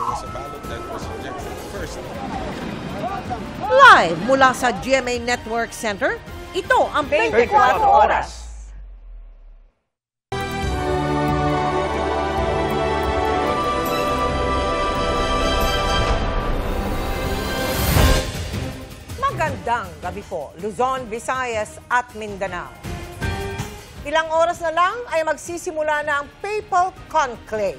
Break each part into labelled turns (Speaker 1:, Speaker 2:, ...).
Speaker 1: was a ballot that was rejected first.
Speaker 2: Live mula sa GMA Network Center, ito ang 24 Oras. Magandang gabi po, Luzon, Visayas at Mindanao. Ilang oras na lang ay magsisimula na ang Papal Conclave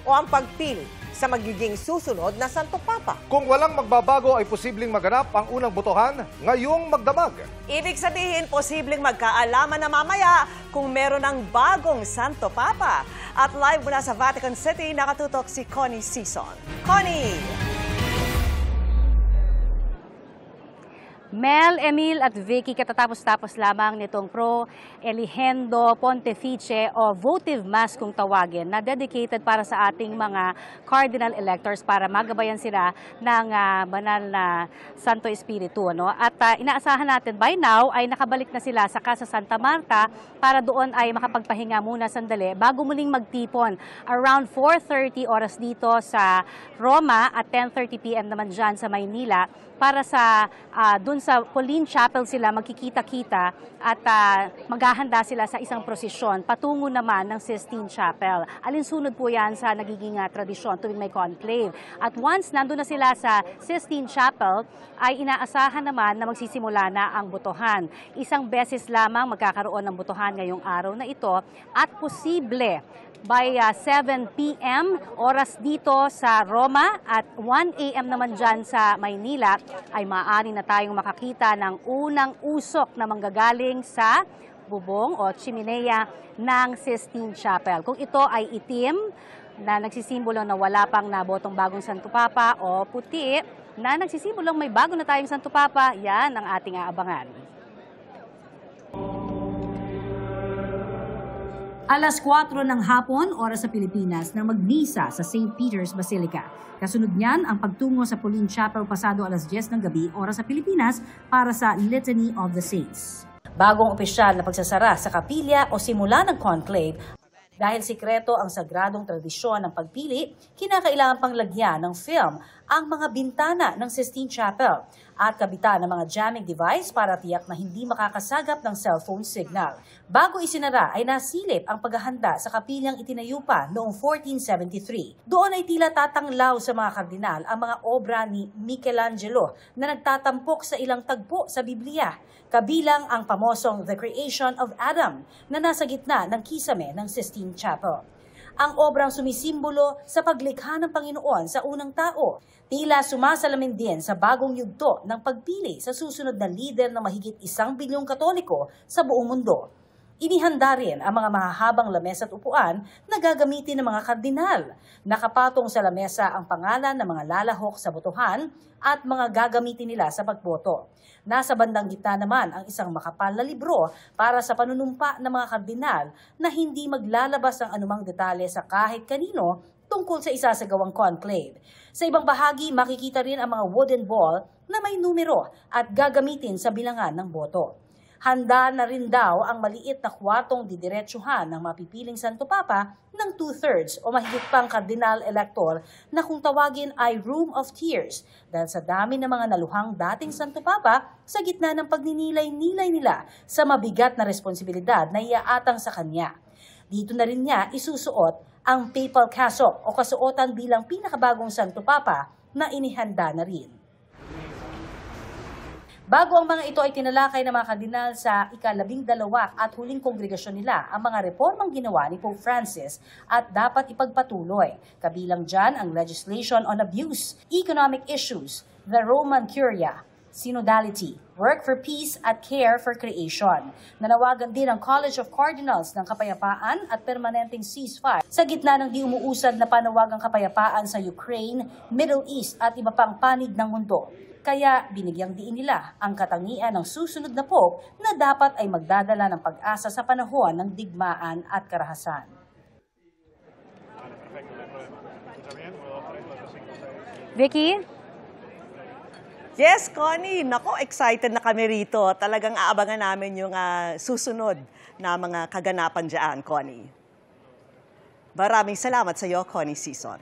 Speaker 2: o ang pagpili sa magiging susunod na Santo Papa.
Speaker 3: Kung walang magbabago ay posibleng maganap ang unang botohan ngayong magdamag.
Speaker 4: Ibig sabihin, posibleng magkaalaman na mamaya kung meron ng bagong Santo Papa. At live mula sa Vatican City, nakatutok si Connie Sison. Connie!
Speaker 5: Mel, Emil at Vicky, katatapos-tapos lamang nitong Pro Eligendo Pontifice o Votive Mass kung tawagin na dedicated para sa ating mga cardinal electors para magabayan sila ng banal na Santo Espiritu. No? At inaasahan natin by now ay nakabalik na sila sa Casa Santa Marta para doon ay makapagpahinga muna sandali bago muling magtipon around 4:30 oras dito sa Roma at 10:30 p.m. naman dyan sa Maynila para sa dun sa Pauline Chapel sila magkikita-kita at maghahanda sila sa isang prosesyon patungo naman ng Sistine Chapel. Alinsunod po yan sa nagiging tradisyon tuwing may conclave. At once nandun na sila sa Sistine Chapel, ay inaasahan naman na magsisimula na ang botohan. Isang beses lamang magkakaroon ng botohan ngayong araw na ito at posible by 7 p.m. oras dito sa Roma at 1 a.m. naman dyan sa Maynila ay maaari na tayong makakita ng unang usok na manggagaling sa bubong o chimenea ng Sistine Chapel. Kung ito ay itim na nagsisimbolong na wala pang nabotong bagong Santo Papa o puti na nagsisimbolong may bago na tayong Santo Papa, yan ang ating aabangan.
Speaker 6: Alas 4 ng hapon, oras sa Pilipinas, na magmisa sa St. Peter's Basilica. Kasunod niyan ang pagtungo sa Pauline Chapel pasado alas 10 ng gabi, oras sa Pilipinas, para sa Litany of the Saints. Bagong opisyal na pagsasara sa kapilya o simula ng conclave. Dahil sikreto ang sagradong tradisyon ng pagpili, kinakailangan pang lagyan ng film ang mga bintana ng Sistine Chapel at kabitan ng mga jamming device para tiyak na hindi makakasagap ng cellphone signal. Bago isinara ay nasilip ang paghahanda sa kapilyang itinayo pa noong 1473. Doon ay tila tatanglaw sa mga kardinal ang mga obra ni Michelangelo na nagtatampok sa ilang tagpo sa Biblia, kabilang ang pamosong The Creation of Adam na nasa gitna ng kisame ng Sistine Chapel. Ang obrang sumisimbolo sa paglikha ng Panginoon sa unang tao. Tila sumasalamin din sa bagong yugto ng pagpili sa susunod na lider ng mahigit 1 bilyong Katoliko sa buong mundo. Inihanda rin ang mga mahahabang lamesa at upuan na gagamitin ng mga kardinal. Nakapatong sa lamesa ang pangalan ng mga lalahok sa botohan at mga gagamitin nila sa pagboto. Nasa bandang gitna naman ang isang makapal na libro para sa panunumpa ng mga kardinal na hindi maglalabas ng anumang detalye sa kahit kanino tungkol sa isasagawang conclave. Sa ibang bahagi, makikita rin ang mga wooden ball na may numero at gagamitin sa bilangan ng boto. Handa na rin daw ang maliit na kwartong didiretsuhan ng mapipiling Santo Papa ng 2/3 o mahigit pang kardinal elector na kung tawagin ay Room of Tears dahil sa dami ng mga naluhang dating Santo Papa sa gitna ng pagninilay-nilay nila sa mabigat na responsibilidad na iaatang sa kanya. Dito na rin niya isusuot ang papal cassock o kasuotan bilang pinakabagong Santo Papa na inihanda na rin. Bago ang mga ito ay tinalakay ng mga kardinal sa ika-12 at huling kongregasyon nila ang mga reformang ginawa ni Pope Francis at dapat ipagpatuloy. Kabilang dyan ang legislation on abuse, economic issues, the Roman Curia, synodality, work for peace at care for creation. Nanawagan din ang College of Cardinals ng kapayapaan at permanenteng ceasefire sa gitna ng di umuusad na panawagang kapayapaan sa Ukraine, Middle East at iba pang panig ng mundo. Kaya binigyang diin nila ang katangian ng susunod na Pope na dapat ay magdadala ng pag-asa sa panahon ng digmaan at karahasan.
Speaker 5: Vicky?
Speaker 4: Yes, Connie. Nako, excited na kami rito. Talagang aabangan namin yung susunod na mga kaganapan dyan, Connie. Maraming salamat sa iyo, Connie Season.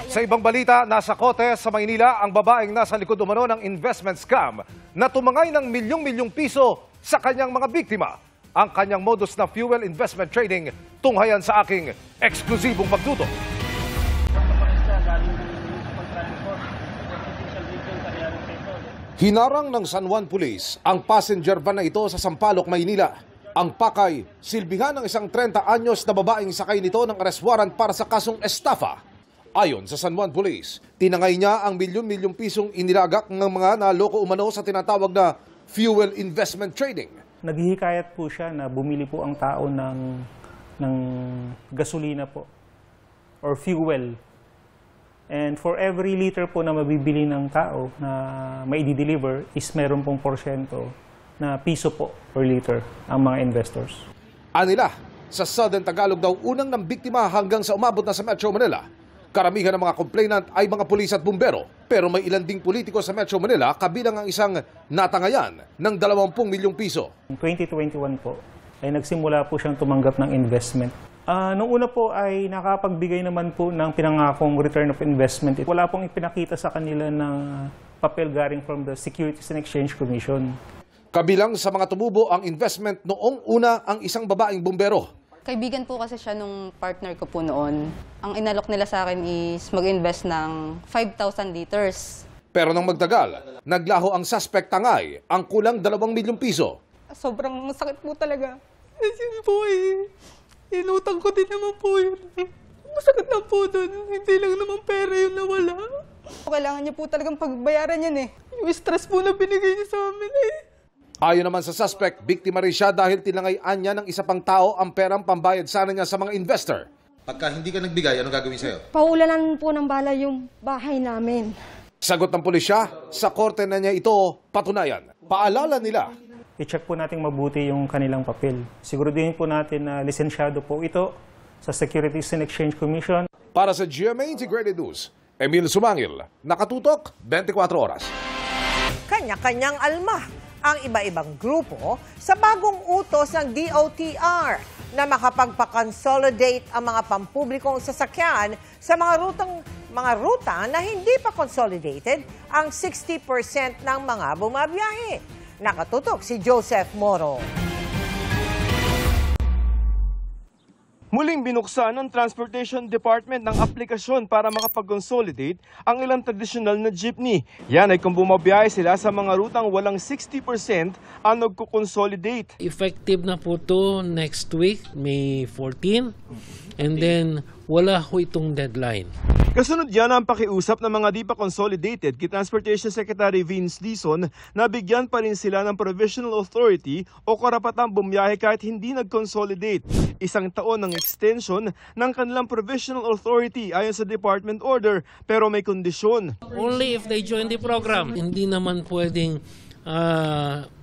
Speaker 3: Sa ibang balita, nasa Cote sa Maynila ang babaeng nasa likod umano ng investment scam na tumangay ng milyong-milyong piso sa kanyang mga biktima. Ang kanyang modus na fuel investment trading, tunghayan sa aking eksklusibong pagtuto. Hinarang ng San Juan Police ang passenger van na ito sa Sampaloc, Maynila. Ang pakay, silbihan ng isang 30 anyos na babaeng sakay nito ng arrest warrant para sa kasong estafa. Ayon sa San Juan Police, tinangay niya ang milyon-milyong pisong inilagak ng mga naloko umano sa tinatawag na fuel investment trading.
Speaker 7: Naghihikayat po siya na bumili po ang tao ng gasolina po or fuel. And for every liter po na mabibili ng tao na mai-deliver is meron pong porsyento na piso po per liter ang mga investors.
Speaker 3: Anila, sa Southern Tagalog daw unang ng biktima hanggang sa umabot na sa Metro Manila. Karamihan ng mga complainant ay mga pulis at bumbero, pero may ilan ding politiko sa Metro Manila kabilang ang isang natangayan ng 20 milyong piso.
Speaker 7: In 2021 po ay nagsimula po siyang tumanggap ng investment. Noong una po ay nakapagbigay naman po ng pinangakong return of investment. Wala pong ipinakita sa kanila ng papel galing from the Securities and Exchange Commission.
Speaker 3: Kabilang sa mga tumubo ang investment noong una ang isang babaeng bumbero.
Speaker 8: Kaibigan po kasi siya nung partner ko po noon. Ang inalok nila sa akin is mag-invest ng 5,000 liters.
Speaker 3: Pero nang magtagal, naglaho ang suspect tangay ang kulang 2 milyong piso.
Speaker 8: Sobrang masakit po talaga. Kasi po inutang ko din naman po yun. Masakit na po doon. Hindi lang naman pera yung nawala. Kailangan niya po talagang pagbayaran yan eh. Yung stress po na binigay niya sa amin eh.
Speaker 3: Ayon naman sa suspect, biktima rin siya dahil tinangayaan niya ng isa pang tao ang perang pambayad sana niya sa mga investor.
Speaker 9: Pagka hindi ka nagbigay, ano gagawin sa'yo?
Speaker 10: Paulanan po ng bala yung bahay namin.
Speaker 3: Sagot ng pulisya, sa korte na niya ito patunayan. Paalala nila,
Speaker 7: I-check po natin mabuti yung kanilang papel. Siguraduhin po natin na lisensyado po ito sa Securities and Exchange Commission.
Speaker 3: Para sa GMA Integrated News, Emil Sumangil, nakatutok 24 oras.
Speaker 2: Kanya-kanyang alma ang iba-ibang grupo sa bagong utos ng DOTR na makapagpa-consolidate ang mga pampublikong sasakyan sa mga ruta na hindi pa consolidated ang 60% ng mga bumabiyahe. Nakatutok si Joseph Moro.
Speaker 11: Muling binuksan ng Transportation Department ng aplikasyon para makapag-consolidate ang ilang tradisyonal na jeepney. Yan ay kung bumabiyahe sila sa mga rutang walang 60% ang nagko-consolidate.
Speaker 12: Effective na po to next week, May 14. And then wala ho itong deadline.
Speaker 11: Kasunod yan ang pakiusap ng mga di pa consolidated kay Transportation Secretary Vince Dizon na bigyan pa rin sila ng provisional authority o karapatang bumiyahe kahit hindi nag-consolidate. 1 taon ng extension ng kanilang provisional authority ayon sa department order pero may kondisyon.
Speaker 12: Only if they join the program. Hindi naman pwedeng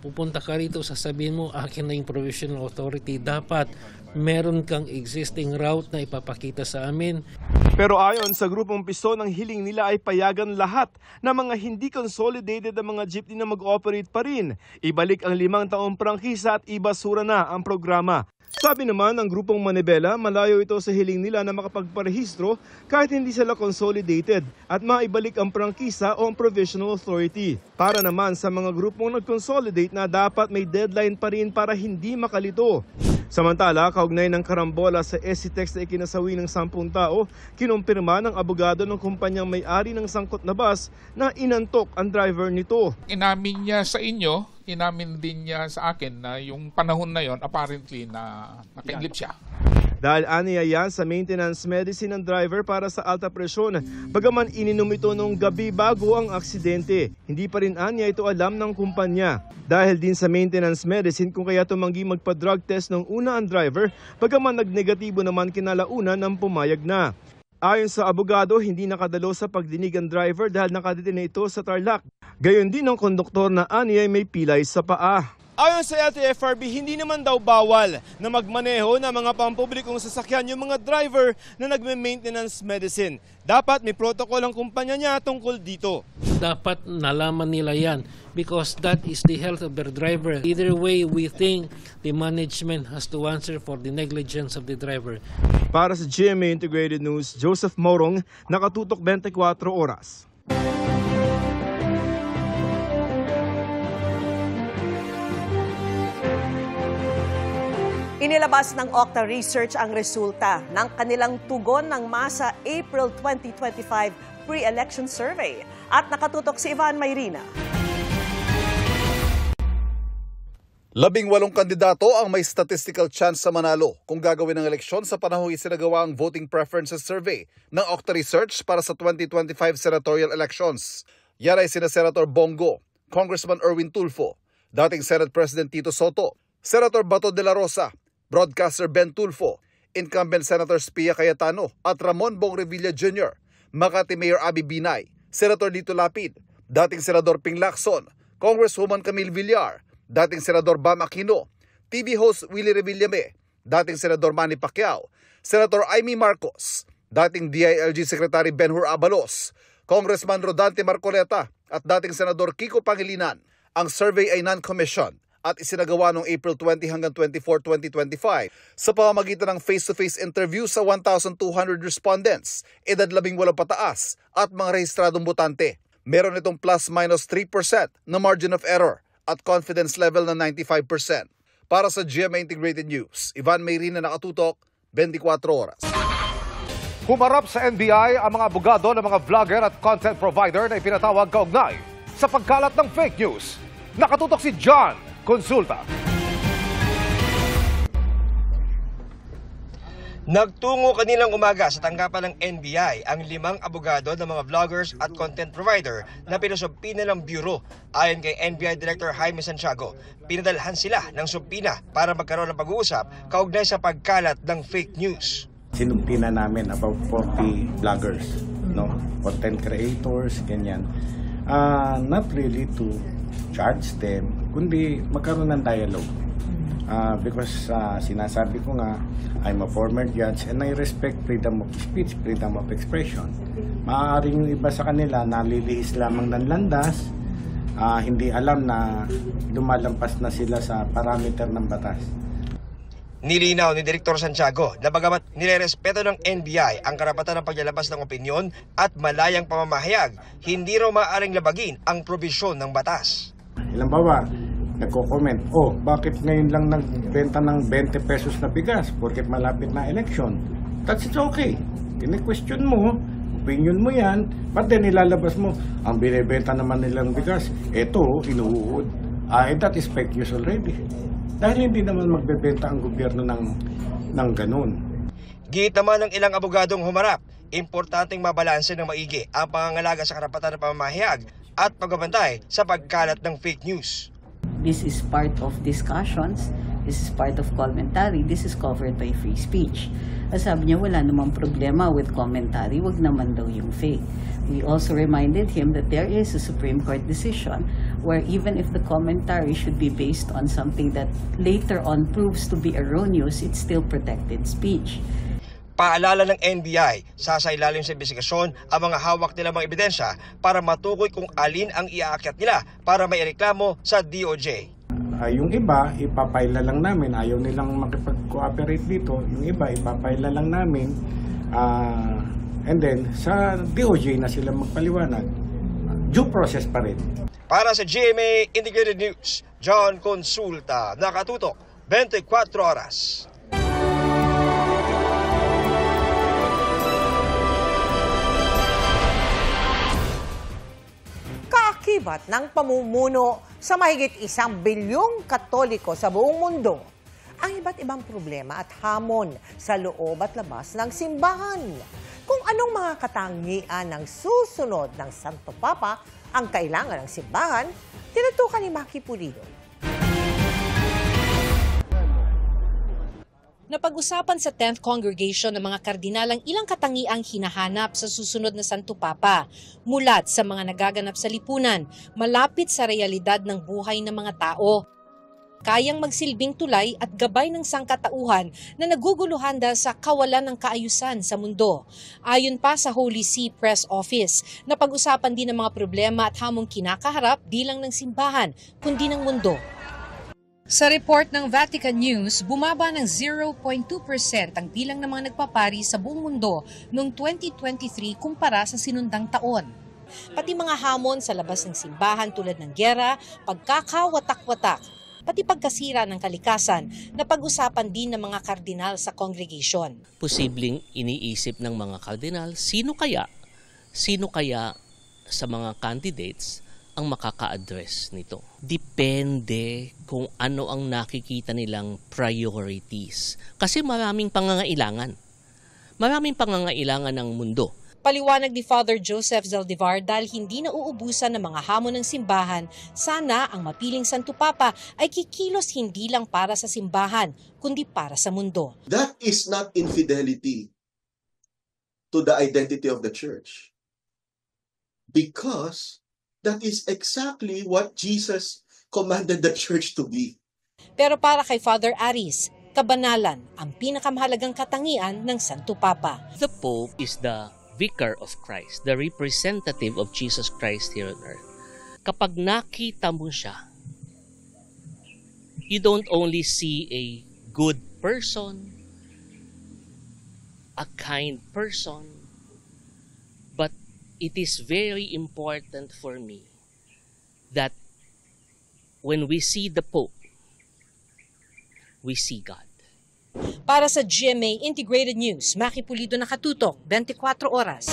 Speaker 12: pupunta ka rito, sasabihin mo, akin na yung provisional authority. Dapat meron kang existing route na ipapakita sa amin.
Speaker 11: Pero ayon sa grupong Piso, ng hiling nila ay payagan lahat ng mga hindi consolidated na mga jeepney na mag-operate pa rin. Ibalik ang 5 taong prangkisa at ibasura na ang programa. Sabi naman ng grupong Manibela, malayo ito sa hiling nila na makapagparehistro kahit hindi sila consolidated at maibalik ang prangkisa o ang provisional authority. Para naman sa mga grupong nag-consolidate na dapat may deadline pa rin para hindi makalito. Samantala, kaugnay ng karambola sa SCTEX na ikinasawi ng 10 tao, kinumpirma ng abogado ng kumpanyang may-ari ng sangkot na bus na inantok ang driver nito.
Speaker 1: Inamin niya sa inyo, inamin din niya sa akin na yung panahon na yon apparently na nakainlip siya.
Speaker 11: Dahil aniya yan sa maintenance medicine ng driver para sa alta presyon, bagaman ininom ito nung gabi bago ang aksidente. Hindi pa rin aniya ito alam ng kumpanya. Dahil din sa maintenance medicine kung kaya tumanggi magpa-drug test ng una ang driver, bagaman nagnegatibo naman kinalauna ng pumayag na. Ayon sa abogado, hindi nakadalo sa pagdinig ang driver dahil nakadetine ito sa Tarlac. Gayon din ang konduktor na aniya may pilay sa paa. Ayon sa LTFRB, hindi naman daw bawal na magmaneho ng mga pampublikong sasakyan yung mga driver na nagme-maintenance medicine. Dapat may protocol ang kumpanya niya tungkol dito.
Speaker 12: dapat nalaman nila yan because that is the health of their driver. Either way, we think the management has to answer for the negligence of the driver.
Speaker 11: Para sa GMA Integrated News, Joseph Morong, nakatutok 24 oras.
Speaker 4: Inilabas ng Okta Research ang resulta ng kanilang tugon ng masa April 2025 pre-election survey. At nakatutok si Ivan Mayrina.
Speaker 3: 18 kandidato ang may statistical chance sa manalo kung gagawin ng eleksyon sa panahong isinagawa ang Voting Preferences Survey ng Okta Research para sa 2025 senatorial elections. Yan ay sina Senator Bongo, Congressman Erwin Tulfo, dating Senate President Tito Soto, Senator Bato de la Rosa, Broadcaster Ben Tulfo, Incumbent Senators Pia Cayetano at Ramon Bong Revilla Jr., Makati Mayor Abby Binay, Senator Lito Lapid, dating Senador Ping Lacson, Congresswoman Camille Villar, dating Senador Bam Aquino, TV host Willie Revillame, dating Senador Manny Pacquiao, Senator Amy Marcos, dating DILG Secretary Benhur Abalos, Congressman Rodante Marcoleta at dating Senador Kiko Pangilinan. Ang survey ay non-commissioned at isinagawa noong April 20 hanggang 24, 2025 sa pamamagitan ng face-to-face interview sa 1,200 respondents, edad 18 pataas at mga rehistradong botante. Meron itong plus-minus 3% na margin of error at confidence level na 95%. Para sa GMA Integrated News, Ivan Mayrina, nakatutok, 24 oras. Humarap sa NBI ang mga abogado ng mga vlogger at content provider na ipinatawag kaugnay sa pagkalat ng fake news. Nakatutok si John Consulta.
Speaker 13: Nagtungo kanilang umaga sa tanggapan ng NBI ang 5 abogado ng mga vloggers at content provider na pinasumpina ng Bureau. Ayon kay NBI Director Jaime Santiago, pinadalhan sila ng sumpina para magkaroon ng pag-uusap kaugnay sa pagkalat ng fake news.
Speaker 14: Sinumpina namin about 40 vloggers, no, content creators, ganyan. Not really to charge them, kundi magkaroon ng dialogue. Because sinasabi ko nga, I'm a former judge and I respect freedom of speech, freedom of expression. Maaaring yung iba sa kanila nalilihis lamang ng landas, hindi alam na lumalampas na sila sa parameter ng batas.
Speaker 13: Nilinaw ni Direktor Santiago na bagamat nilerespeto ng NBI ang karapatan ng paglalabas ng opinyon at malayang pamamahayag, hindi raw maaaring labagin ang probisyon ng batas.
Speaker 14: Ilang bawa, nagko-comment, bakit ngayon lang nagbenta ng 20 pesos na bigas porket malapit na election? That's okay. Kine-question mo, opinion mo yan, but then ilalabas mo, ang binibenta naman nilang bigas, eto, inuud. That is fake news already. Dahil hindi naman magbebenta ang gobyerno ng ganun.
Speaker 13: Gihit naman ng ilang abogadong humarap, importanteng mabalanse ng maigi ang pangangalaga sa karapatan ng pamamahayag at pagbabantay sa pagkalat ng fake news.
Speaker 15: This is part of discussions, this is part of commentary, this is covered by free speech. Sabi niya wala namang problema with commentary, wag naman daw yung fake. We also reminded him that there is a Supreme Court decision where even if the commentary should be based on something that later on proves to be erroneous, it's still protected speech.
Speaker 13: Paalala ng NBI, sasailalim sa investigasyon ang mga hawak nilang mga ebidensya para matukoy kung alin ang iaakyat nila para may reklamo sa DOJ.
Speaker 14: Yung iba, ipapaila lang namin. Ayaw nilang makipag-cooperate dito. Yung iba, ipapaila lang namin. And then, sa DOJ na sila magpaliwanag. Due process pa rin.
Speaker 13: Para sa GMA Integrated News, John Consulta, nakatutok, 24 oras.
Speaker 2: Kaakibat ng pamumuno sa mahigit 1 bilyong Katoliko sa buong mundo ang iba't ibang problema at hamon sa loob at labas ng simbahan. Kung anong mga katangian ng susunod ng Santo Papa ang kailangan ng simbahan, tinutukan ni Maki Pulido.
Speaker 16: Napag-usapan sa 10th Congregation ng mga kardinal ang ilang katangiang hinahanap sa susunod na Santo Papa, mulat sa mga nagaganap sa lipunan, malapit sa realidad ng buhay ng mga tao. kayang magsilbing tulay at gabay ng sangkatauhan na naguguluhan dahil sa kawalan ng kaayusan sa mundo. Ayon pa sa Holy See Press Office, napag-usapan din ang mga problema at hamong kinakaharap di lang ng simbahan, kundi ng mundo. Sa report ng Vatican News, bumaba ng 0.2% ang bilang ng mga nagpapari sa buong mundo noong 2023 kumpara sa sinundang taon. Pati mga hamon sa labas ng simbahan tulad ng giyera, pagkakawatak-watak, pati pagkasira ng kalikasan na pag-usapan din ng mga kardinal sa congregation.
Speaker 17: Posibleng iniisip ng mga kardinal, sino kaya sa mga candidates ang makaka-address nito. Depende kung ano ang nakikita nilang priorities. Kasi maraming pangangailangan. Maraming pangangailangan ng mundo.
Speaker 16: Paliwanag ni Father Joseph Zaldivar, dahil hindi nauubusan ng mga hamon ng simbahan, sana ang mapiling Santo Papa ay kikilos hindi lang para sa simbahan, kundi para sa mundo.
Speaker 18: That is not infidelity to the identity of the church. Because that is exactly what Jesus commanded the church to be.
Speaker 16: Pero para kay Father Aris, kabanalan ang pinakamahalagang katangian ng Santo Papa.
Speaker 17: The Pope is the vicar of Christ, the representative of Jesus Christ here on earth. Kapag nakita mo siya, you don't only see a good person, a kind person, but it is very important for me that when we see the Pope, we see God.
Speaker 16: Para sa GMA Integrated News, Maki Pulido, nakatutok 24 oras.